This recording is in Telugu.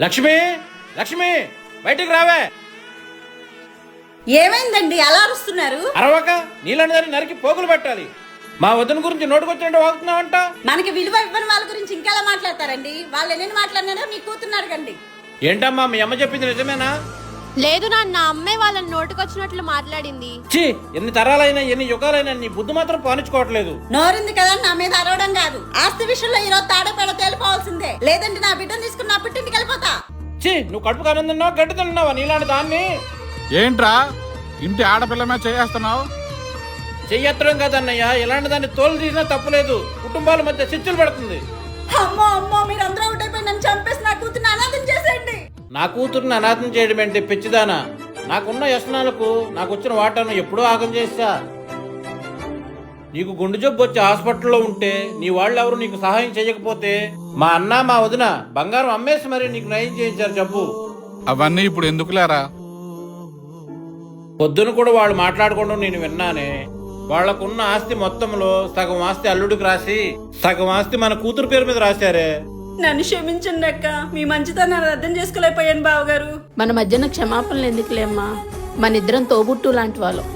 లక్ష్మి, లక్ష్మి బయటికి రావే. ఏమైందండి అలా అరుస్తున్నారు? అరవక నీళ్ళని దాన్ని నరికి పోగులు పెట్టాలి. మా వదిన గురించి నోటుకొచ్చినట్టు వాగుతున్నావంట. మనకి విలువ ఇవ్వని వాళ్ళ గురించి ఇంకెలా మాట్లాడతారండి? వాళ్ళు ఎన్ని మాట్లాడినారో మీకు కూతున్నారు కండి. ఏంటమ్మా మీ అమ్మ చెప్పింది నిజమేనా? లేదు నాన్న, అమ్మే వాళ్ళని నోటుకొచ్చినట్లు మాట్లాడింది. ఛీ, ఎన్ని తరాలైనా ఎన్ని యుగాలైనా నీ బుద్ధి మాత్రం పానించుకోవట్లేదు. నోరింది కదా నా మీద అరవడం కాదు. ఆస్తి విషయంలో ఈరోజు తాడపేడ తేలిపోవాల్సిందే, లేదంటే నా బిడ్డను తీసుకుని నా పుట్టింటికి వెళ్ళిపోతా. ఛీ, నువ్వు కడుపు కానున్నావా గడ్డి తిన్నావా నీలాంటి దాన్ని? ఏంట్రా ఇంటి ఆడపిల్ల మీద చేస్తున్నావు? చెయ్యత్తడం కాదన్నయ్య, ఇలాంటి దాన్ని తోలు తీసినా తప్పులేదు. కుటుంబాల మధ్య చిచ్చులు పడుతుంది. అమ్మో అమ్మో, మీరు అందరూ ఒకటైపోయి నన్ను చంపేసి నా కూతుర్ని అనాథం చేసేయండి. నా కూతురుని అనాథం చేయడం ఏంటి పిచ్చిదానా? నాకున్న వ్యసనాలకు నాకు వచ్చిన వాటాను ఎప్పుడూ ఆగం చేస్తా. నీకు గుండె జబ్బు వచ్చి హాస్పిటల్లో ఉంటే నీ వాళ్ళు ఎవరు నీకు సహాయం చేయకపోతే మా అన్న మా వదిన బంగారం అమ్మేసి మరి నీకు నయం చేయించారు జబ్బు. అవన్నీ ఇప్పుడు ఎందుకులేరా? పొద్దున కూడా వాళ్ళు మాట్లాడుకోవడం నేను విన్నానే. వాళ్లకున్న ఆస్తి మొత్తంలో సగం ఆస్తి అల్లుడికి రాసి సగం ఆస్తి మన కూతురు పేరు మీద రాశారే. నన్ను క్షమించండి అక్క, మీ మంచితనాన్ని అర్థం చేసుకోలేకపోయాను బావగారు. మన మధ్యన క్షమాపణలు ఎందుకులేమ్మా, మన ఇద్దరం తోబుట్టు లాంటి వాళ్ళం.